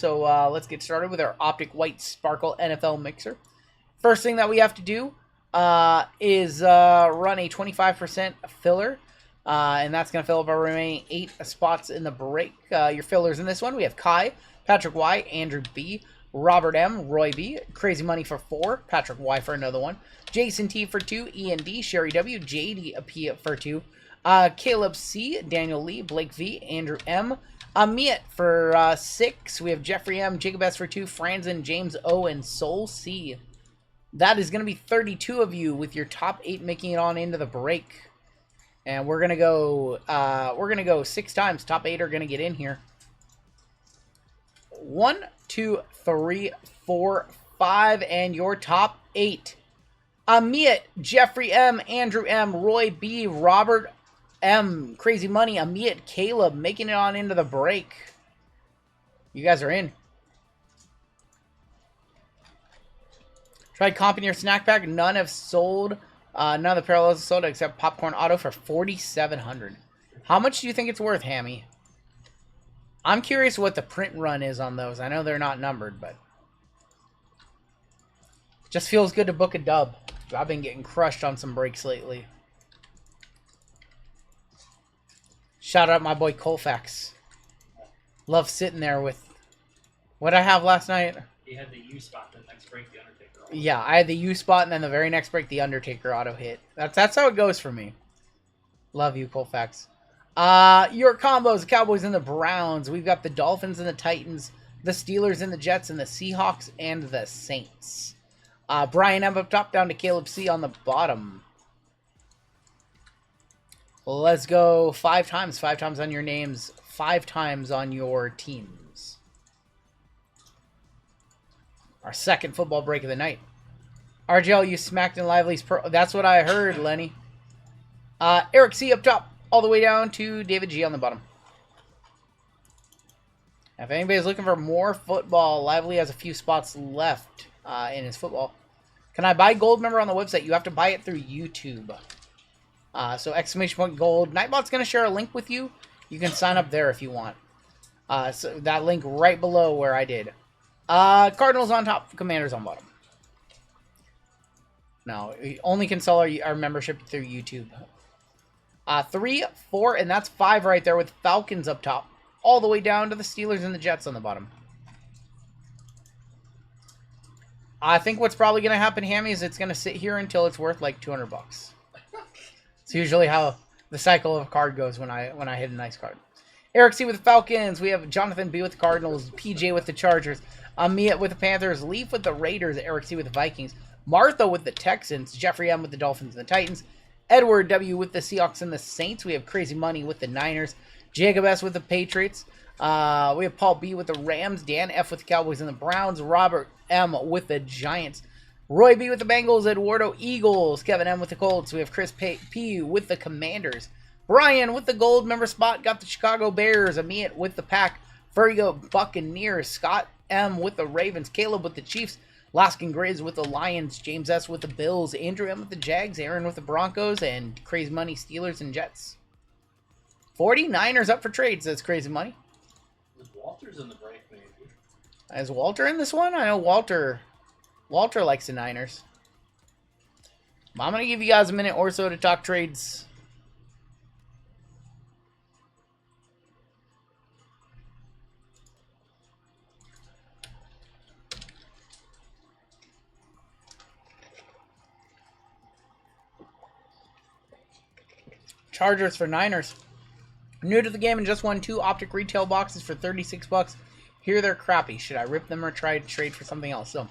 So let's get started with our Optic White Sparkle NFL Mixer. First thing that we have to do is run a 25% filler. And that's going to fill up our remaining 8 spots in the break. Your fillers in this one, we have Kai, Patrick Y, Andrew B, Robert M, Roy B, Crazy Money for 4, Patrick Y for another one, Jason T for 2, Ian D, Sherry W, JD P for 2, Caleb C, Daniel Lee, Blake V, Andrew M, Amit for 6. We have Jeffrey M, Jacob S for 2, Franzen, James O, and Soul C. That is going to be 32 of you with your top 8 making it on into the break. And we're gonna go 6 times. Top 8 are gonna get in here. 1, 2, 3, 4, 5, and your top 8. Amit, Jeffrey M, Andrew M, Roy B, Robert M, Crazy Money, Amit, Caleb, making it on into the break. You guys are in. Tried comping your snack pack. None have sold. None of the parallels have sold except Popcorn Auto for $4,700. How much do you think it's worth, Hammy? I'm curious what the print run is on those. I know they're not numbered, but just feels good to book a dub. I've been getting crushed on some breaks lately. Shout out my boy Colfax. Love sitting there with what I have last night. He had the U spot the next break, the Undertaker. Yeah, I had the U spot, and then the very next break, the Undertaker auto hit. That's how it goes for me. Love you, Colfax. Your combos, the Cowboys and the Browns. We've got the Dolphins and the Titans, the Steelers and the Jets, and the Seahawks and the Saints. Brian M up top, down to Caleb C on the bottom. Let's go 5 times. 5 times on your names. 5 times on your teams. Our second football break of the night. RGL, you smacked in Lively's that's what I heard, Lenny. Eric C up top, all the way down to David G on the bottom. If anybody's looking for more football, Lively has a few spots left in his football. Can I buy gold member on the website? You have to buy it through YouTube. So !gold. Nightbot's going to share a link with you. You can sign up there if you want. So that link right below where I did. Cardinals on top, Commanders on bottom. No, we only can sell our membership through YouTube. 3, 4, and that's 5 right there with Falcons up top. All the way down to the Steelers and the Jets on the bottom. I think what's probably going to happen, Hammy, is it's going to sit here until it's worth like $200. It's usually how the cycle of a card goes when I hit a nice card. Eric C with the Falcons. We have Jonathan B with the Cardinals. PJ with the Chargers. Amit with the Panthers. Leaf with the Raiders. Eric C with the Vikings. Martha with the Texans. Jeffrey M with the Dolphins and the Titans. Edward W with the Seahawks and the Saints. We have Crazy Money with the Niners. Jacob S with the Patriots. We have Paul B with the Rams. Dan F with the Cowboys and the Browns. Robert M with the Giants. Roy B with the Bengals. Eduardo Eagles. Kevin M with the Colts. We have Chris P with the Commanders. Brian with the gold member spot got the Chicago Bears. Amit with the Pack. Ferrigo Buccaneers. Scott M with the Ravens. Caleb with the Chiefs. Laskin Grizz with the Lions. James S with the Bills. Andrew M with the Jags. Aaron with the Broncos. And Crazy Money Steelers and Jets. 49ers up for trade, says Crazy Money. Walter's in the break, maybe. Is Walter in this one? I know Walter likes the Niners. I'm going to give you guys a minute or so to talk trades. Chargers for Niners. New to the game and just won 2 Optic retail boxes for $36. Here they're crappy. Should I rip them or try to trade for something else? So,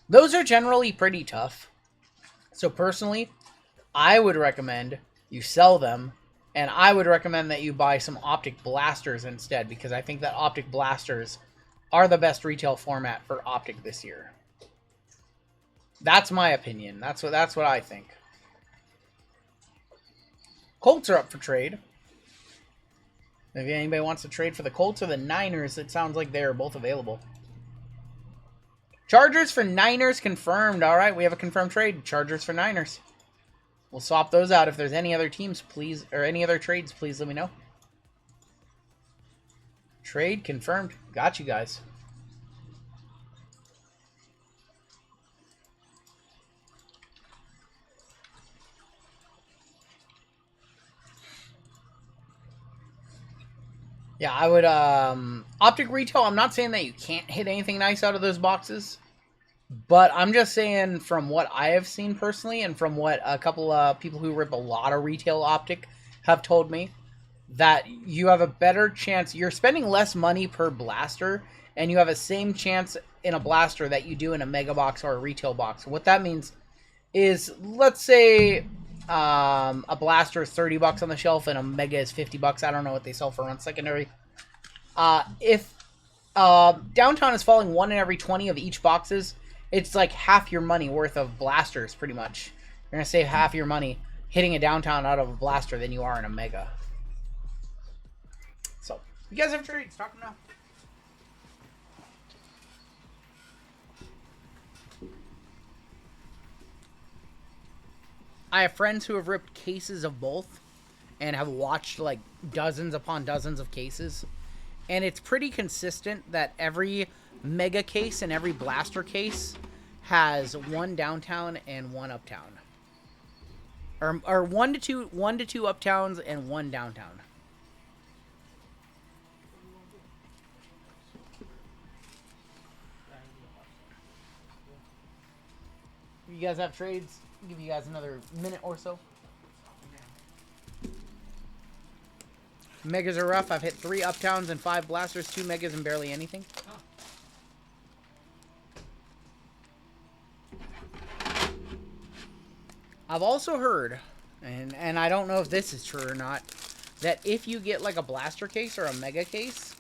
those are generally pretty tough. So personally, I would recommend you sell them, and I would recommend that you buy some Optic blasters instead, because I think that Optic blasters are the best retail format for Optic this year. That's my opinion. That's what I think. Colts are up for trade. If anybody wants to trade for the Colts or the Niners, it sounds like they're both available. Chargers for Niners confirmed. All right, we have a confirmed trade. Chargers for Niners. We'll swap those out. If there's any other teams, please, or any other trades, please let me know. Trade confirmed. Got you guys. Yeah, I would. Optic retail. I'm not saying that you can't hit anything nice out of those boxes, but I'm just saying from what I have seen personally, and from what a couple of people who rip a lot of retail Optic have told me, that you have a better chance. You're spending less money per blaster, and you have a same chance in a blaster that you do in a mega box or a retail box. What that means is, let's say a blaster is $30 on the shelf and a mega is $50. I don't know what they sell for on secondary. If downtown is falling 1 in every 20 of each boxes, it's like half your money worth of blasters, pretty much. You're gonna save half your money hitting a downtown out of a blaster than you are in a mega. So, you guys have trades. Talk now. I have friends who have ripped cases of both and have watched like dozens upon dozens of cases. And it's pretty consistent that every mega case and every blaster case has one downtown and one uptown. Or one to two uptowns and one downtown. You guys have trades? I'll give you guys another minute or so. Megas are rough. I've hit 3 uptowns and 5 blasters, 2 megas and barely anything. I've also heard, and I don't know if this is true or not, that if you get like a blaster case or a mega case,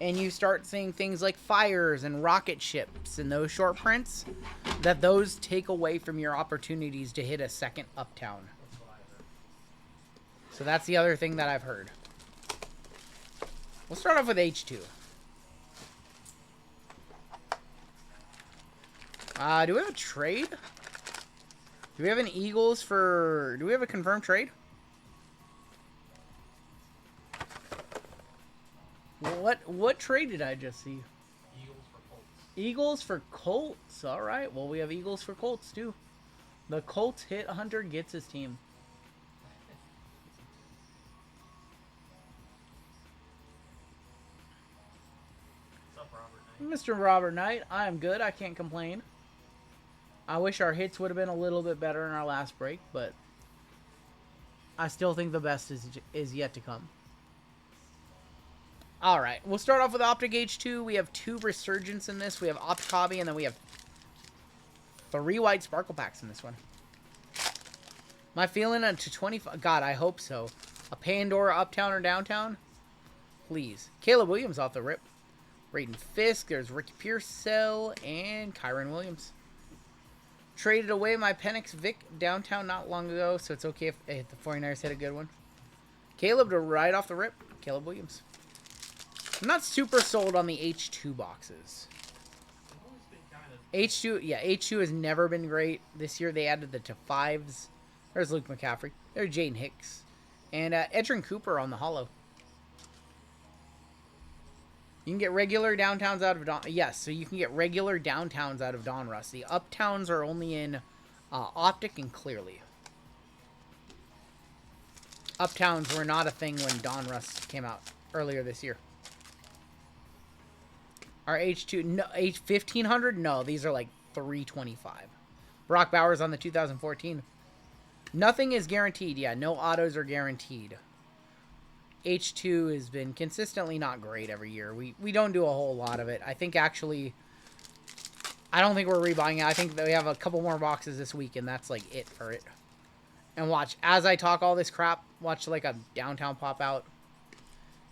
and you start seeing things like fires and rocket ships and those short prints, that those take away from your opportunities to hit a second uptown. So that's the other thing that I've heard. We'll start off with H2. Do we have a trade? Do we have an Eagles for... Do we have a confirmed trade? What trade did I just see? Eagles for Colts. Eagles for Colts. All right. Well, we have Eagles for Colts, too. The Colts hit Hunter gets his team. What's up, Robert Knight? Mr. Robert Knight, I am good. I can't complain. I wish our hits would have been a little bit better in our last break, but I still think the best is yet to come. All right, we'll start off with Optic H2. We have 2 Resurgence in this. We have Optic Hobby, and then we have 3 white Sparkle Packs in this one. My feeling to 25... God, I hope so. A Pandora Uptown or Downtown? Please. Caleb Williams off the rip. Braden Fisk. There's Ricky Pearsall and Kyron Williams. Traded away my Penix Vic downtown not long ago, so it's okay if the 49ers hit a good one. Caleb to right off the rip. Caleb Williams. I'm not super sold on the H2 boxes. H2, yeah, H2 has never been great. This year they added the to 5s. There's Luke McCaffrey. There's Jaden Hicks. And Edrin Cooper on the holo. You can get regular downtowns out of Don... Yes, so you can get regular downtowns out of Donruss. The uptowns are only in Optic and Clearly. Uptowns were not a thing when Donruss came out earlier this year. Our H2... No, H1500? No, these are like $325. Brock Bowers on the 2014. Nothing is guaranteed. Yeah, no autos are guaranteed. H2 has been consistently not great every year. We don't do a whole lot of it. I think actually... I don't think we're rebuying it. I think that we have a couple more boxes this week, and that's like it for it. And watch, as I talk all this crap, watch like a downtown pop out.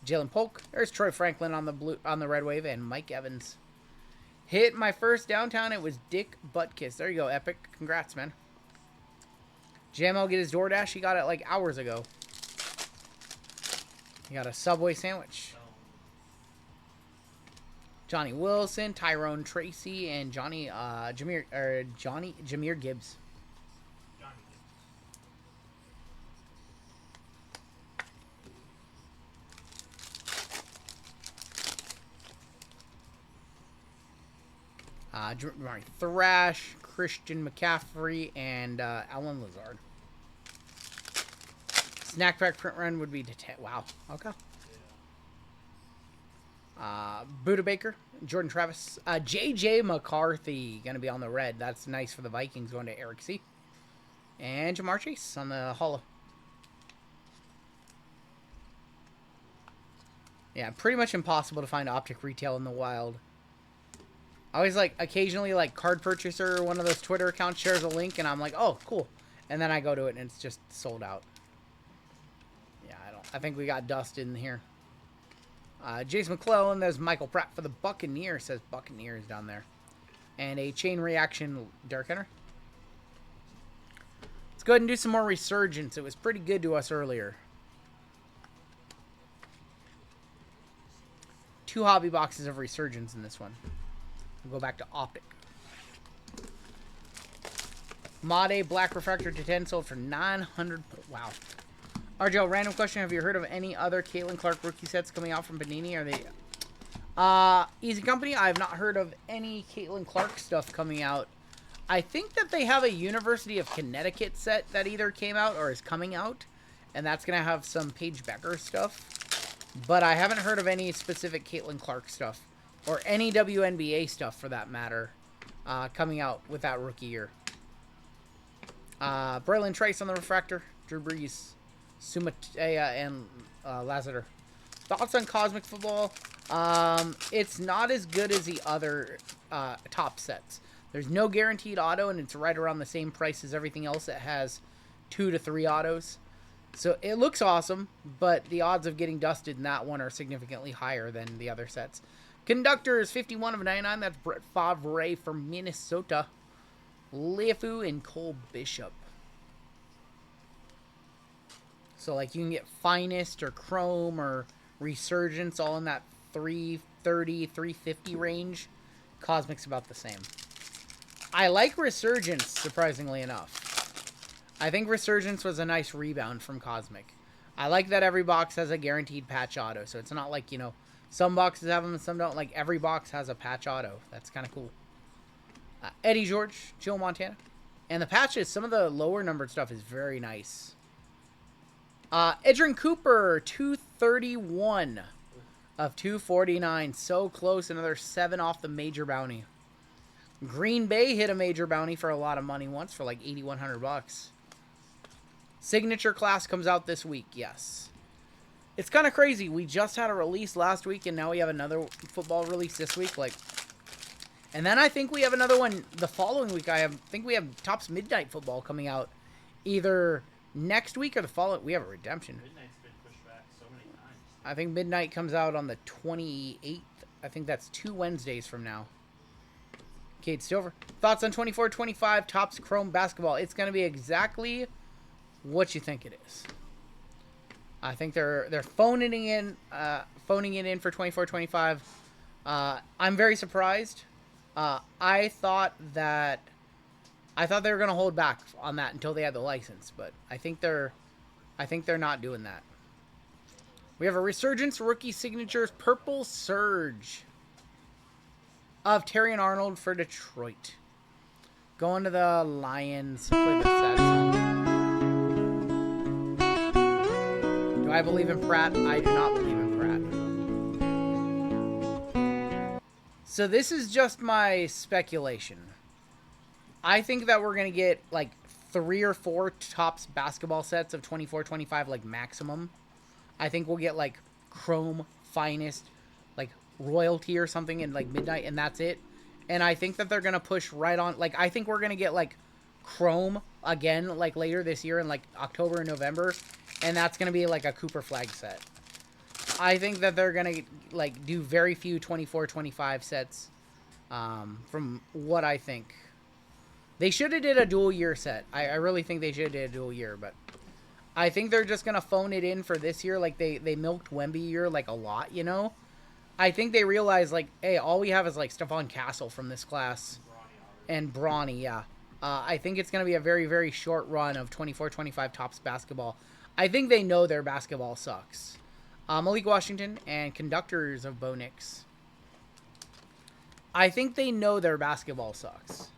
Jalen Polk. There's Troy Franklin on the red wave, and Mike Evans. Hit my first downtown. It was Dick Buttkiss. There you go, Epic. Congrats, man. JML get his DoorDash. He got it like hours ago. He got a Subway sandwich. Johnny Wilson, Tyrone Tracy, and Jameer Gibbs. Thrash, Christian McCaffrey, and Alan Lazard. Snack pack print run would be to 10. Wow. Okay. Buda Baker, Jordan Travis. J.J. McCarthy going to be on the red. That's nice for the Vikings, going to Eric C. And Jamar Chase on the holo. Yeah, pretty much impossible to find Optic retail in the wild. I always like, occasionally, like, Card Purchaser, one of those Twitter accounts shares a link, and I'm like, oh, cool. And then I go to it, and it's just sold out. Yeah, I think we got dust in here. Jason McClellan, there's Michael Pratt for the Buccaneers, says Buccaneers down there. And a chain reaction, Derek Henry. Let's go ahead and do some more Resurgence. It was pretty good to us earlier. 2 hobby boxes of Resurgence in this one. We'll go back to Optic. Made Black Refractor to 10 sold for 900. Wow. RGL, random question. Have you heard of any other Caitlin Clark rookie sets coming out from Panini? Are they... Easy Company, I have not heard of any Caitlin Clark stuff coming out. I think that they have a University of Connecticut set that either came out or is coming out. And that's going to have some Paige Becker stuff. But I haven't heard of any specific Caitlin Clark stuff. Or any WNBA stuff, for that matter, coming out with that rookie year. Braylon Trace on the refractor. Drew Brees, Sumatea, and Lazater. Thoughts on Cosmic Football? It's not as good as the other top sets. There's no guaranteed auto, and it's right around the same price as everything else that has 2 to 3 autos. So it looks awesome, but the odds of getting dusted in that one are significantly higher than the other sets. Conductors, 51 of 99. That's Brett Favre from Minnesota. Leafu and Cole Bishop. So, like, you can get Finest or Chrome or Resurgence all in that 330, 350 range. Cosmic's about the same. I like Resurgence, surprisingly enough. I think Resurgence was a nice rebound from Cosmic. I like that every box has a guaranteed patch auto, so it's not like, you know, some boxes have them and some don't. Like, every box has a patch auto. That's kind of cool. Eddie George, Joe Montana. And the patches, some of the lower numbered stuff is very nice. Edrin Cooper, 231 of 249. So close. Another 7 off the major bounty. Green Bay hit a major bounty for a lot of money once, for like 8,100 bucks. Signature class comes out this week, yes. It's kind of crazy. We just had a release last week, and now we have another football release this week. Like, and then I think we have another one the following week. think we have Topps Midnight Football coming out either next week or the following. We have a redemption. Midnight's been pushed back so many times. I think Midnight comes out on the 28th. I think that's 2 Wednesdays from now. Cade Silver. Thoughts on 24-25 Topps Chrome Basketball? It's going to be exactly what you think it is. I think they're phoning it in for 24-25. I'm very surprised. I thought they were gonna hold back on that until they had the license, but I think they're not doing that. We have a Resurgence rookie signatures purple surge of Terrion Arnold for Detroit. Going to the Lions. Play the sad song. Do I believe in Pratt? I do not believe in Pratt. So this is just my speculation. I think that we're going to get like 3 or 4 Topps basketball sets of 24-25, like maximum. I think we'll get like Chrome, Finest, like Royalty or something in like Midnight, and that's it. And I think that they're going to push right on. Like, I think we're going to get like Chrome again, like later this year in like October and November. And that's going to be like a Cooper flag set. I think that they're going to like do very few 24-25 sets from what I think. They should have did a dual year set. I really think they should have did a dual year, but I think they're just going to phone it in for this year. Like they milked Wemby year like a lot, you know. I think they realized like, hey, all we have is like Stephon Castle from this class and Brawny, yeah. I think it's going to be a very, very short run of 24-25 Topps basketball. I think they know their basketball sucks. Malik Washington and Conductors of Bo Nix. I think they know their basketball sucks.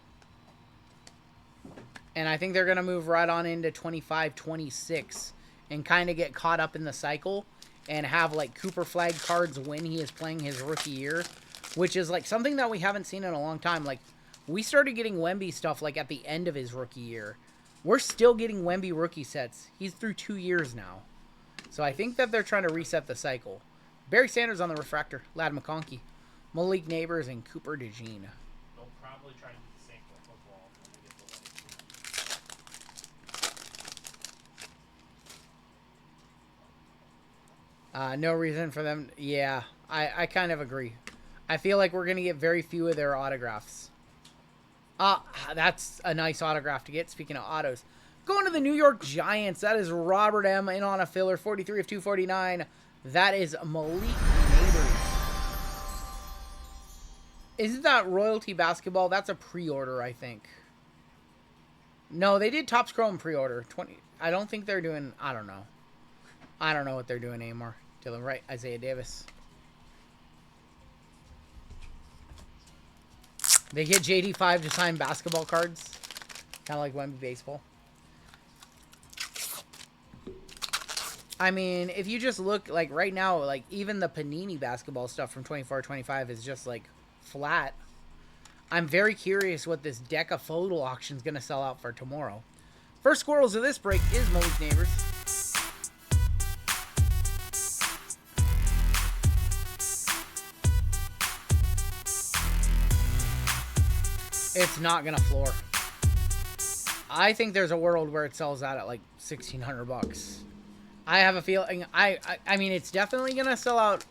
And I think they're going to move right on into 25-26 and kind of get caught up in the cycle and have like Cooper flag cards when he is playing his rookie year, which is like something that we haven't seen in a long time. Like we started getting Wemby stuff like at the end of his rookie year. We're still getting Wemby rookie sets. He's through 2 years now. So I think that they're trying to reset the cycle. Barry Sanders on the refractor, Ladd McConkey, Malik Neighbors, and Cooper DeJean. They'll probably try to do the same for football when they get the light. No reason for them. Yeah, I kind of agree. I feel like we're going to get very few of their autographs. That's a nice autograph to get. Speaking of autos. Going to the New York Giants. That is Robert M. in on a filler. 43 of 249. That is Malik Neighbors. Isn't that Royalty Basketball? That's a pre-order, I think. No, they did Topps Chrome pre-order. 20. I don't think they're doing... I don't know. I don't know what they're doing anymore. To the right, Isaiah Davis. They get JD5 to sign basketball cards. Kind of like Wemby Baseball. I mean, if you just look, like, right now, like, even the Panini basketball stuff from 24-25 is just, like, flat. I'm very curious what this Deca photo auction is going to sell out for tomorrow. First squirrels of this break is Malik Neighbors. It's not going to floor. I think there's a world where it sells out at, like, $1,600. I have a feeling, I mean, it's definitely going to sell out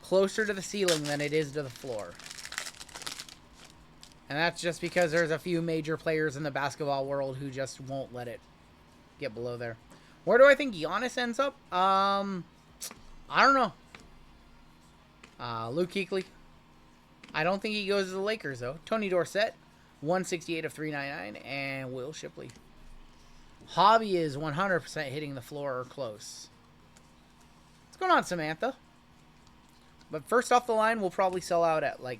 closer to the ceiling than it is to the floor. And that's just because there's a few major players in the basketball world who just won't let it get below there. Where do I think Giannis ends up? I don't know. Luke Kuechly. I don't think he goes to the Lakers, though. Tony Dorsett, 168 of 399, and Will Shipley. Hobby is 100% hitting the floor or close. What's going on, Samantha? But first off the line, we'll probably sell out at, like...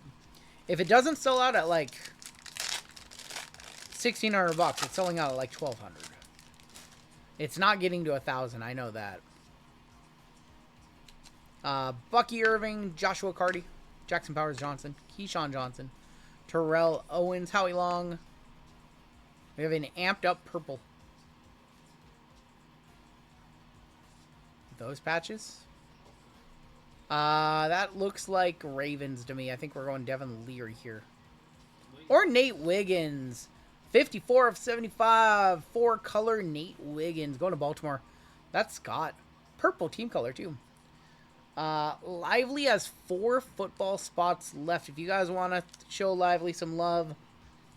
If it doesn't sell out at, like, $1,600, it's selling out at, like, $1,200. It's not getting to $1,000. I know that. Bucky Irving, Joshua Carty, Jackson Powers Johnson, Keyshawn Johnson, Terrell Owens, Howie Long. We have an amped up purple. Those patches? That looks like Ravens to me. I think we're going Devin Leary here. Or Nate Wiggins. 54 of 75. 4-color Nate Wiggins. Going to Baltimore. That's Scott. Purple team color, too. Lively has 4 football spots left. If you guys want to show Lively some love,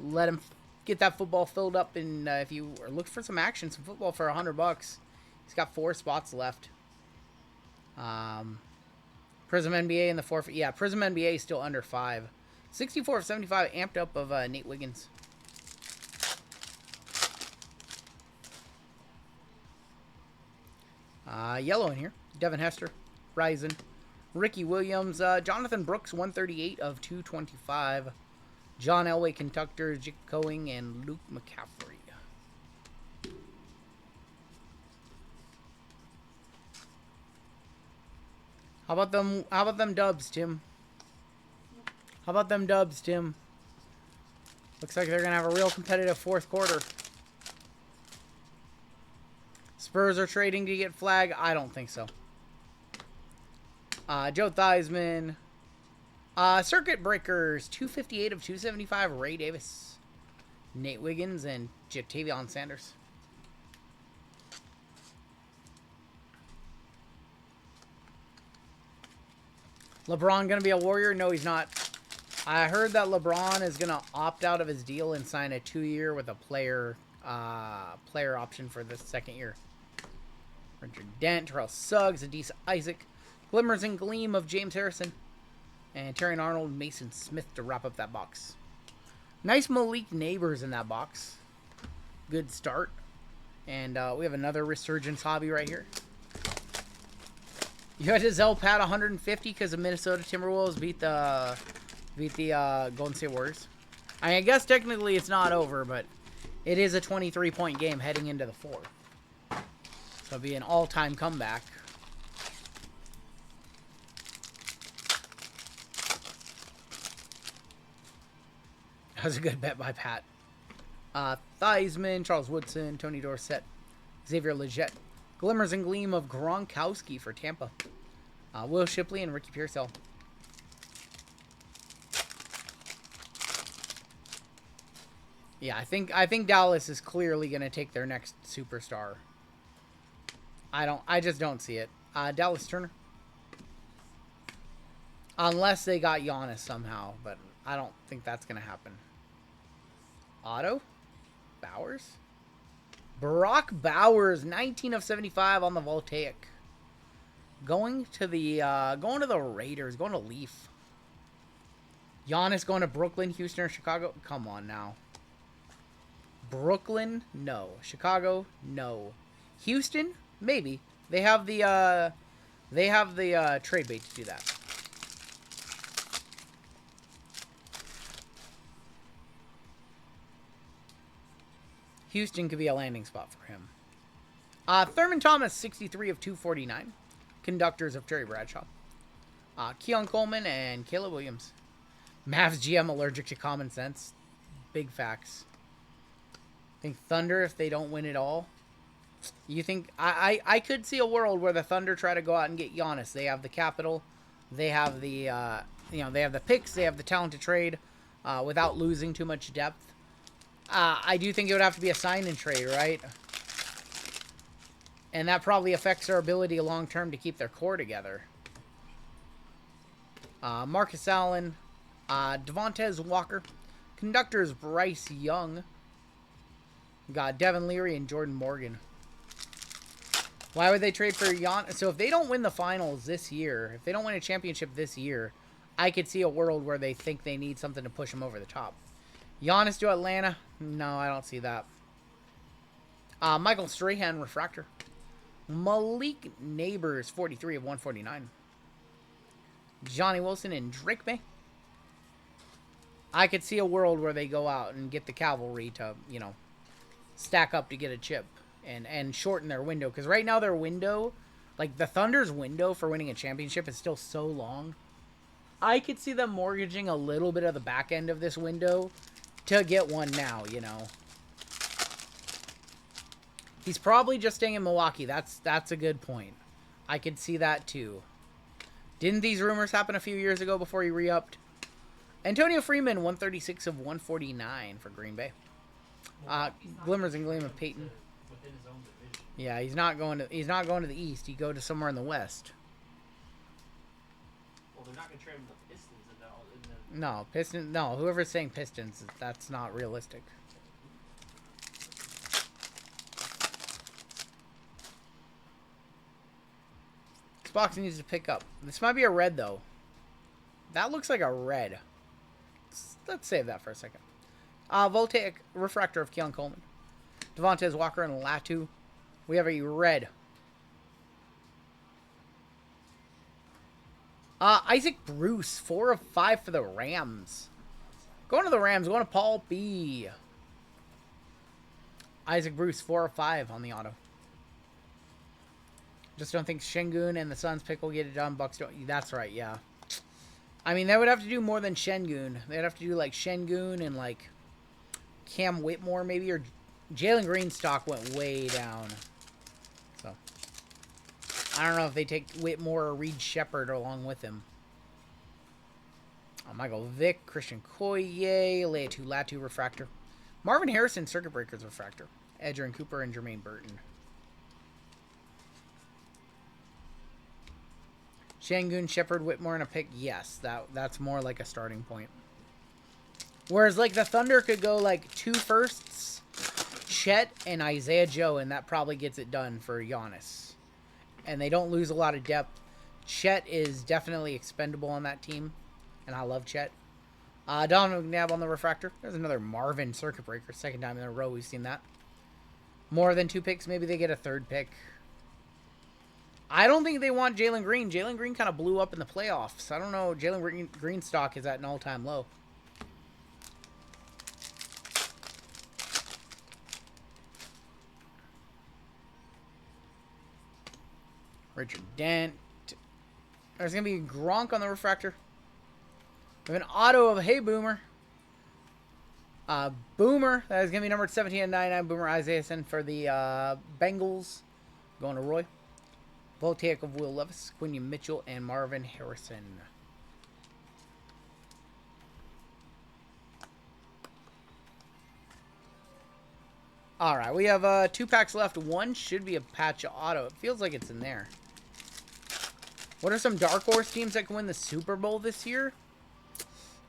let him get that football filled up. And if you are looking for some action, some football for $100, he's got 4 spots left. Prism NBA in the 4. Yeah, Prism NBA is still under 5. 64 of 75 amped up of Nate Wiggins. Yellow in here. Devin Hester. Ryzen. Ricky Williams. Jonathan Brooks, 138 of 225. John Elway, Conductor, Jick Coing, and Luke McCaffrey. How about them dubs, Tim? How about them dubs, Tim? Looks like they're going to have a real competitive fourth quarter. Spurs are trading to get flag. I don't think so. Joe Theismann. Circuit Breakers. 258 of 275. Ray Davis. Nate Wiggins and Jatavion Sanders. LeBron going to be a Warrior? No, he's not. I heard that LeBron is going to opt out of his deal and sign a 2-year with a player option for the second year. Richard Dent, Terrell Suggs, Adisa Isaac, Glimmers and Gleam of James Harrison, and Terry Arnold, Mason Smith to wrap up that box. Nice Malik Neighbors in that box. Good start. And we have another Resurgence hobby right here. You had his Pat 150 because the Minnesota Timberwolves beat the Golden State Warriors. I mean, I guess technically it's not over, but it is a 23-point game heading into the fourth. So it'll be an all-time comeback. That was a good bet by Pat. Theismann, Charles Woodson, Tony Dorsett, Xavier Legette, Glimmers and Gleam of Gronkowski for Tampa. Will Shipley and Ricky Pearsall. Yeah, I think Dallas is clearly going to take their next superstar. I just don't see it. Dallas Turner. Unless they got Giannis somehow, but I don't think that's going to happen. Otto? Bowers? Brock Bowers, 19 of 75 on the Voltaic. Going to the Raiders, going to Leaf. Giannis going to Brooklyn, Houston, or Chicago? Come on now. Brooklyn, no. Chicago, no. Houston, maybe. They have the trade bait to do that. Houston could be a landing spot for him. Thurman Thomas, 63 of 249. Conductors of Terry Bradshaw. Keon Coleman and Caleb Williams. Mavs GM allergic to common sense. Big facts. Think Thunder if they don't win it all. You think I could see a world where the Thunder try to go out and get Giannis. They have the capital. They have the they have the picks. They have the talent to trade without losing too much depth. I do think it would have to be a sign and trade, right? And that probably affects their ability long term to keep their core together. Marcus Allen, Devontae Walker, conductors Bryce Young. Got Devin Leary and Jordan Morgan. Why would they trade for Giannis? So if they don't win the finals this year, if they don't win a championship this year, I could see a world where they think they need something to push them over the top. Giannis to Atlanta? No, I don't see that. Michael Strahan, refractor. Malik Neighbors, 43 of 149. Johnny Wilson and Drake May. I could see a world where they go out and get the cavalry to, stack up to get a chip and shorten their window. Because right now their window, like the Thunder's window for winning a championship is still so long. I could see them mortgaging a little bit of the back end of this window to get one now, He's probably just staying in Milwaukee. That's a good point. I could see that too. Didn't these rumors happen a few years ago before he re-upped? Antonio Freeman, 136 of 149 for Green Bay. Glimmers and Gleam of Peyton. Within his own division. Yeah, he's not going to the East. He go to somewhere in the West. Well, they're not going to trade him the Pistons No, Pistons. No, whoever's saying Pistons, that's not realistic. This box needs to pick up. This might be a red though. That looks like a red. Let's save that for a second. Voltaic refractor of Keon Coleman. Devontae Walker and Latu. We have a red. Isaac Bruce, 4 of 5 for the Rams. Going to the Rams, going to Paul B. Isaac Bruce, 4 of 5 on the auto. Just don't think Şengün and the Suns pick will get it done. Bucks don't. That's right, yeah. I mean, they would have to do more than Şengün. They'd have to do like Şengün and like Cam Whitmore maybe, or Jalen Green stock went way down. So I don't know if they take Whitmore or Reed Shepherd along with him. Michael Vick, Christian Koye, Leatu Latu refractor. Marvin Harrison, Circuit Breakers refractor. Edgerrin Cooper and Jermaine Burton. Şengün, Shepherd, Whitmore, and a pick. Yes, that's more like a starting point. Whereas like the Thunder could go like 2 firsts, Chet and Isaiah Joe, and that probably gets it done for Giannis. And they don't lose a lot of depth. Chet is definitely expendable on that team, and I love Chet. Donovan McNabb on the refractor. There's another Marvin Circuit Breaker. Second time in a row we've seen that. More than 2 picks. Maybe they get a 3rd pick. I don't think they want Jalen Green. Jalen Green kind of blew up in the playoffs. I don't know. Jalen Green stock is at an all-time low. Richard Dent. There's going to be Gronk on the refractor. We have an auto of Hey Boomer. Boomer, that is going to be number 17 and 99. Boomer Isaiahson for the Bengals. Going to Roy. Voltaic of Will Levis, Quinion Mitchell, and Marvin Harrison. All right, we have 2 packs left. One should be a patch auto. It feels like it's in there. What are some dark horse teams that can win the Super Bowl this year?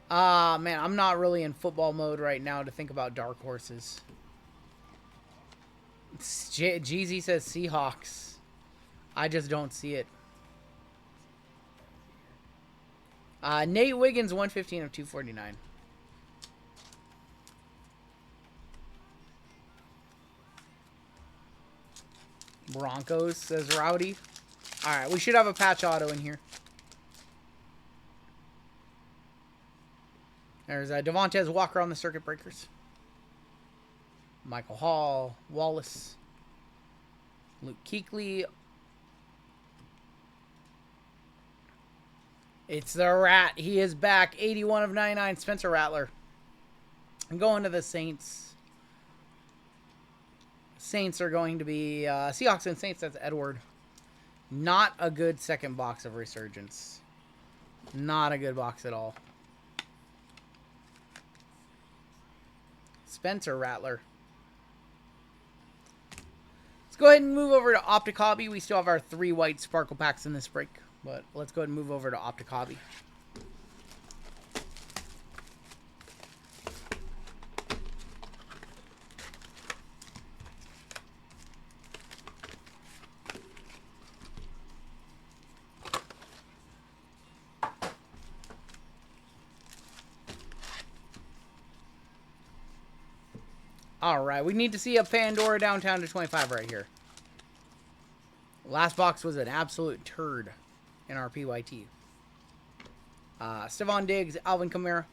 Man, I'm not really in football mode right now to think about dark horses. Jeezy says Seahawks. I just don't see it. Nate Wiggins, 115 of 249. Broncos, says Rowdy. Alright, we should have a patch auto in here. There's Devontae Walker on the circuit breakers. Michael Hall, Wallace, Luke Kuechly. It's the Rat. He is back. 81 of 99. Spencer Rattler. I'm going to the Saints. Saints are going to be Seahawks and Saints. That's Edward. Not a good second box of Resurgence. Not a good box at all. Spencer Rattler. Let's go ahead and move over to Optic Hobby. We still have our 3 white sparkle packs in this break, but let's go ahead and move over to Optic Hobby. Alright, we need to see a Pandora downtown to 25 right here. Last box was an absolute turd in our PYT. Stephon Diggs, Alvin Kamara.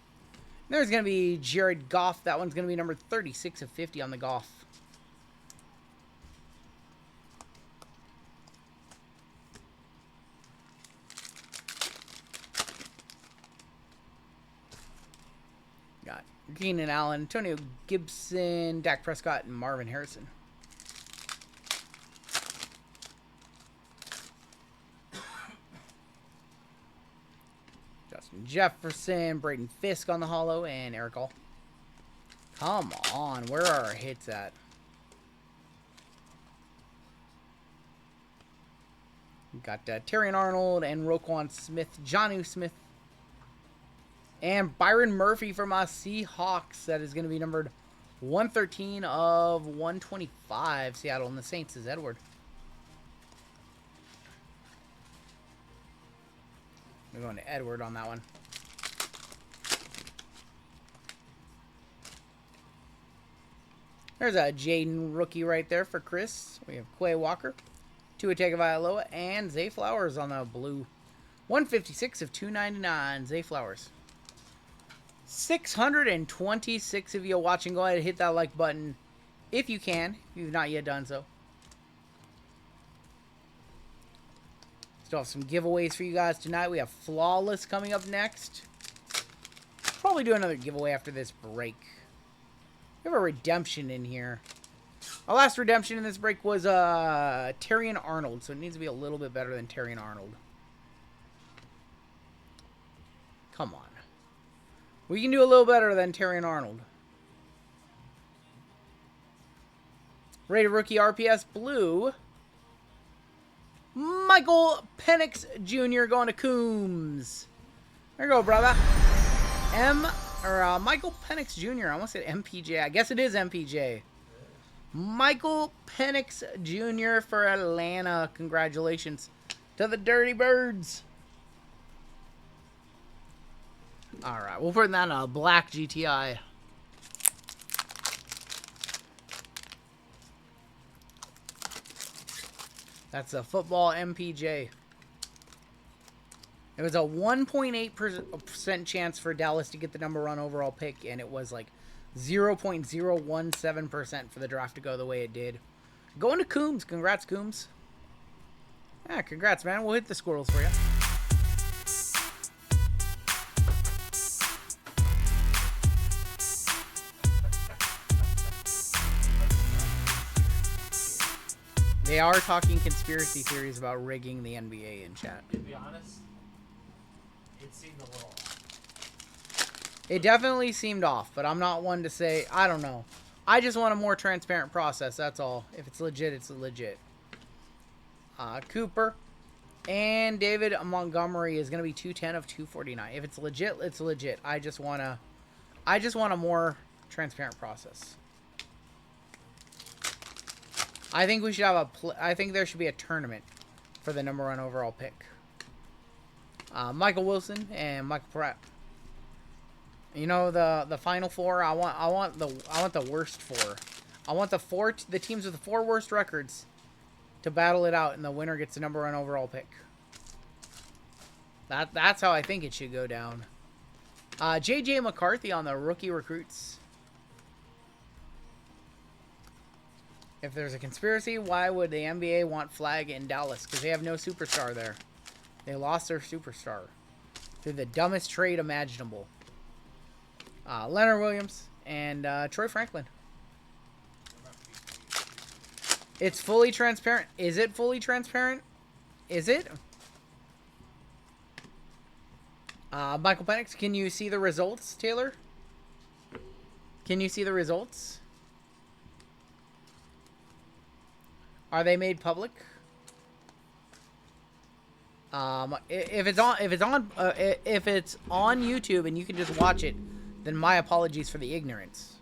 There's going to be Jared Goff. That one's going to be number 36 of 50 on the Goff. Got Keenan Allen, Antonio Gibson, Dak Prescott, and Marvin Harrison. Justin Jefferson, Braden Fisk on the holo, and Eric All. Come on, where are our hits at? We got Terrion Arnold and Roquan Smith, Jonnu Smith, and Byron Murphy from us Seahawks. That is going to be numbered 113 of 125. Seattle and the Saints is Edward. We're going to Edward on that one. There's a Jaden rookie right there for Chris. We have Quay Walker, Tua Tagovailoa, and Zay Flowers on the blue. 156 of 299. Zay Flowers. 626 of you watching. Go ahead and hit that like button if you can, if you've not yet done so. Still have some giveaways for you guys tonight. We have Flawless coming up next. Probably do another giveaway after this break. We have a redemption in here. Our last redemption in this break was Terrion Arnold, so it needs to be a little bit better than Terrion Arnold. Come on. We can do a little better than Terrion Arnold. Rated rookie RPS blue. Michael Penix Jr. going to Coombs. There you go, brother. Michael Penix Jr. I almost said MPJ. I guess it is MPJ. Michael Penix Jr. for Atlanta. Congratulations to the Dirty Birds. Alright, we'll put that in a black GTI. That's a football MPJ. It was a 1.8% chance for Dallas to get the number 1 overall pick, and it was like 0.017% for the draft to go the way it did. Going to Coombs. Congrats, Coombs. Yeah, congrats, man. We'll hit the squirrels for you. They are talking conspiracy theories about rigging the NBA in chat. To be honest, it seemed a little off. It definitely seemed off, but I'm not one to say, I don't know. I just want a more transparent process, that's all. If it's legit, it's legit. Cooper and David Montgomery is going to be 210 of 249. If it's legit, it's legit. I just want a more transparent process. I think we should have I think there should be a tournament for the #1 overall pick. Michael Wilson and Michael Pratt. You know, the final four. I want the worst four. I want the teams with the 4 worst records to battle it out, and the winner gets the #1 overall pick. That's how I think it should go down. JJ McCarthy on the rookie recruits. If there's a conspiracy, why would the NBA want Flag in Dallas? Because they have no superstar there. They lost their superstar through the dumbest trade imaginable. Leonard Williams and Troy Franklin. It's fully transparent. Is it fully transparent? Is it? Michael Penix, can you see the results, Taylor? Can you see the results? Are they made public? If it's on YouTube and you can just watch it, then my apologies for the ignorance.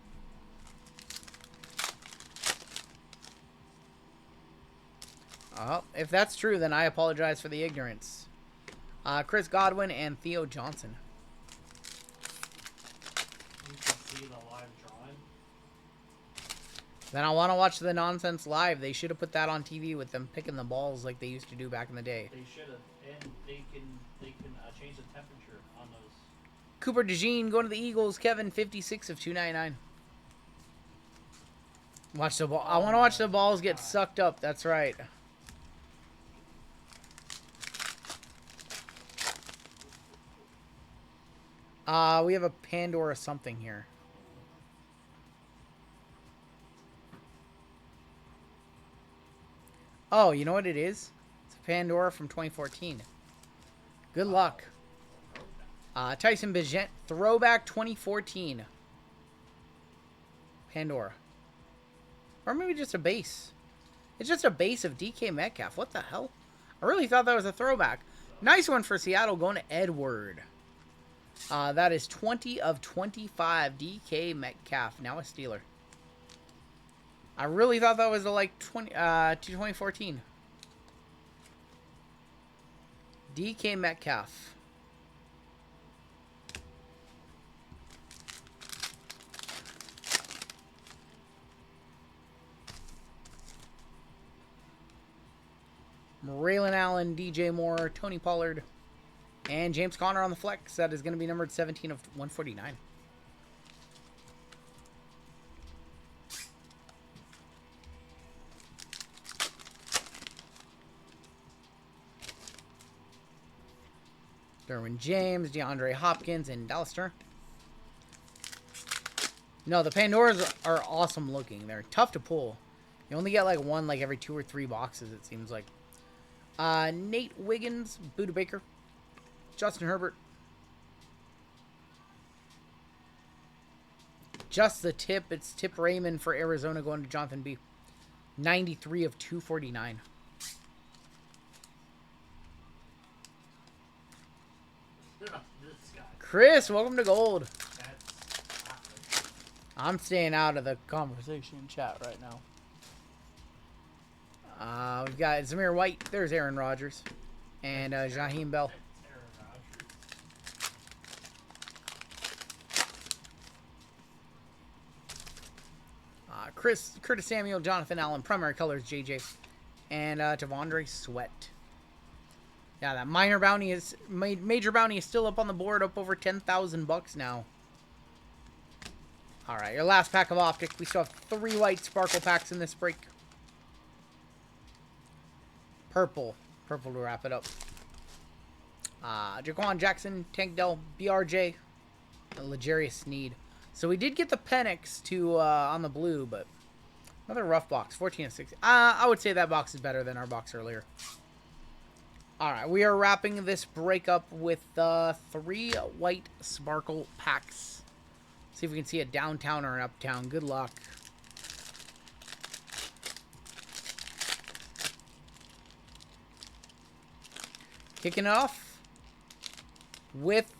If that's true, then I apologize for the ignorance. Chris Godwin and Theo Johnson. You can see the live drawing. Then I want to watch the nonsense live. They should have put that on TV with them picking the balls like they used to do back in the day. They should have, and they can change the temperature on those. Cooper DeJean going to the Eagles. Kevin 56 of 299. Watch the ball. I want to watch the balls get sucked up. That's right. We have a Pandora something here. Oh, you know what it is? It's a Pandora from 2014. Good luck. Tyson Bagent, throwback 2014. Pandora. Or maybe just a base. It's just a base of DK Metcalf. What the hell? I really thought that was a throwback. Nice one for Seattle going to Edward. That is 20 of 25 DK Metcalf. Now a Steeler. I really thought that was like 2014. DK Metcalf. Raylan Allen, DJ Moore, Tony Pollard, and James Conner on the flex. That is going to be numbered 17 of 149. Derwin James, DeAndre Hopkins, and Dallas Turner. No, the Pandoras are awesome looking. They're tough to pull. You only get like one like every 2 or 3 boxes, it seems like. Nate Wiggins, Buda Baker, Justin Herbert. Just the tip. It's Tip Raymond for Arizona going to Jonathan B. 93 of 249. This guy. Chris, welcome to Gold. That's I'm staying out of the conversation chat right now. We've got Zamir White. There's Aaron Rodgers. And Jaheim Bell. Aaron Rodgers. Curtis Samuel, Jonathan Allen, primary colors, JJ. And Tavondre Sweat. Yeah, that major bounty is still up on the board, up over 10,000 bucks now. All right, your last pack of Optic. We still have 3 white sparkle packs in this break. Purple to wrap it up. Jaquan Jackson, Tank Dell, BRJ, and L'Jarius Sneed. So we did get the Penix to on the blue, but Another rough box. 14 of 60. I would say that box is better than our box earlier. Alright, we are wrapping this break up with 3 white sparkle packs. See if we can see a downtown or an uptown. Good luck. Kicking it off with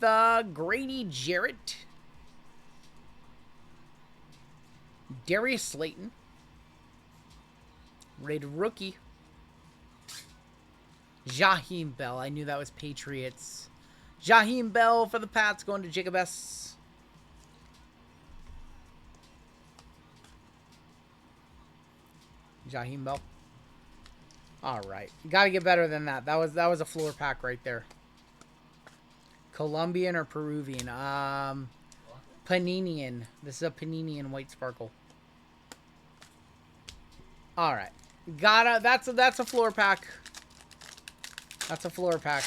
Grady Jarrett, Darius Slayton, rated rookie, Jaheim Bell. I knew that was Patriots. Jaheim Bell for the Pats, going to Jacob S. Jaheim Bell. All right, gotta get better than that. That was a floor pack right there. Colombian or Peruvian? Paninian. This is a Paninian white sparkle. All right, that's a floor pack. That's a floor pack.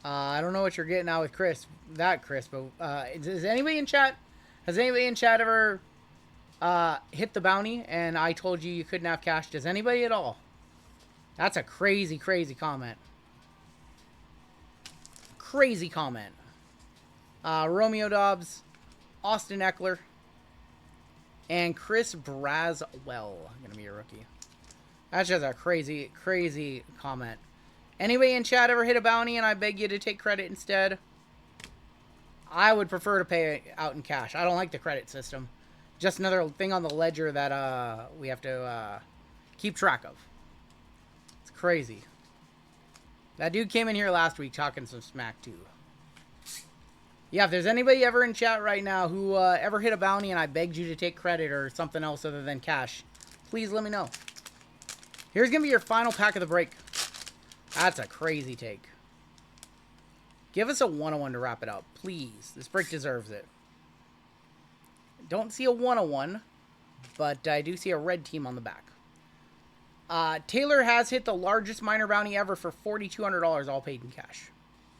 I don't know what you're getting out with Chris. But is anybody in chat? Has anybody in chat ever hit the bounty and I told you couldn't have cash? Does anybody at all? That's a crazy, crazy comment. Crazy comment. Romeo Dobbs, Austin Eckler, and Chris Braswell. Gonna be a rookie. That's just a crazy, crazy comment. Anybody in chat ever hit a bounty and I beg you to take credit instead? I would prefer to pay it out in cash. I don't like the credit system. Just another thing on the ledger that we have to keep track of. It's crazy. That dude came in here last week talking some smack too. Yeah, if there's anybody ever in chat right now who ever hit a bounty and I begged you to take credit or something else other than cash, please let me know. Here's going to be your final pack of the break. That's a crazy take. Give us a 101 to wrap it up, please. This break deserves it. Don't see a 101, but I do see a red team on the back. Taylor has hit the largest minor bounty ever for $4,200, all paid in cash.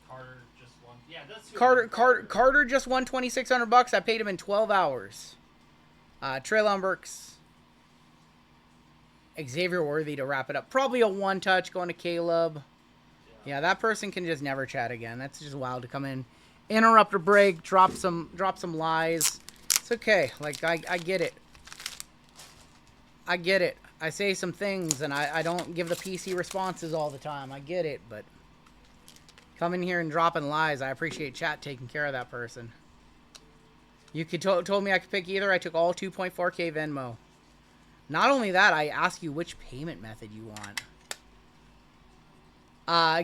Carter just won. Yeah, that's Carter just won $2,600. I paid him in 12 hours. Treylon Burks. Xavier Worthy to wrap it up. Probably a one touch going to Caleb. Yeah, that person can just never chat again. That's just wild to come in, interrupt a break, drop some lies. It's okay. Like I get it. I get it. I say some things and I don't give the PC responses all the time. I get it, but coming here and dropping lies, I appreciate chat taking care of that person. You could told me I could pick either. I took all 2.4K Venmo. Not only that, I ask you which payment method you want.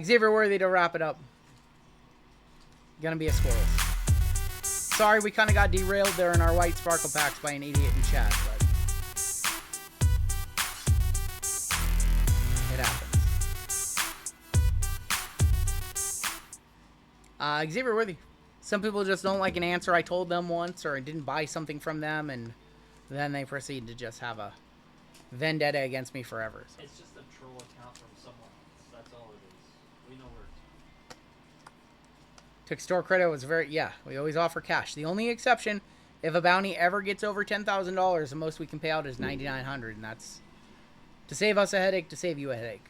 Xavier Worthy to wrap it up. Gonna be a squirrel. Sorry, we kind of got derailed there in our white sparkle packs by an idiot in chat, but it happens. Xavier Worthy. Some people just don't like an answer I told them once, or I didn't buy something from them, and then they proceed to just have a vendetta against me forever. So. It's just a troll account from someone else. That's all it is. We know where it's Took store credit. Was very, yeah, we always offer cash. The only exception, if a bounty ever gets over $10,000, the most we can pay out is $9,900, and that's to save us a headache, to save you a headache.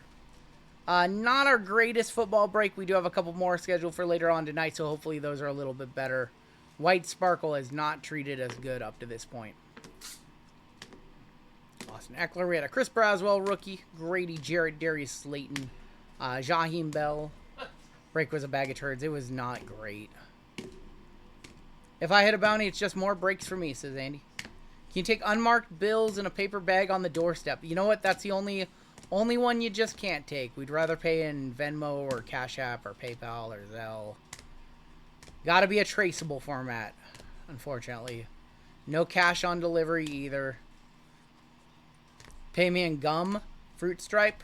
Not our greatest football break. We do have a couple more scheduled for later on tonight, so hopefully those are a little bit better. White Sparkle is not treated as good up to this point. Austin Eckler, we had a Chris Braswell rookie, Grady Jarrett, Darius Slayton, Jaheim Bell. Break was a bag of turds. It was not great. If I hit a bounty, it's just more breaks for me, says Andy. Can you take unmarked bills in a paper bag on the doorstep? You know what? That's the only one you just can't take. We'd rather pay in Venmo or Cash App or PayPal or Zelle. Gotta be a traceable format, unfortunately. No cash on delivery either. Pay me in gum, fruit stripe.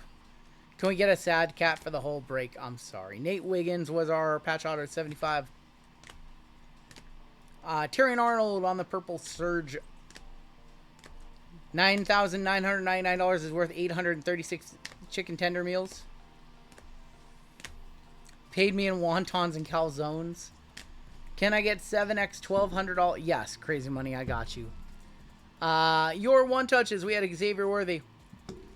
Can we get a sad cat for the whole break? I'm sorry. Nate Wiggins was our patch auto at 75. Tyrion Arnold on the purple surge. $9,999 is worth 836 chicken tender meals. Paid me in wontons and calzones. Can I get 7x $1,200? Yes, crazy money. I got you. Your one touches. We had Xavier Worthy.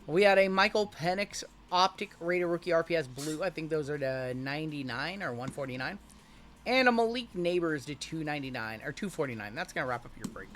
We had a Michael Penix Optic Rated Rookie RPS Blue. I think those are to 99 or 149. And a Malik Neighbors to 299 or 249. That's gonna wrap up your break.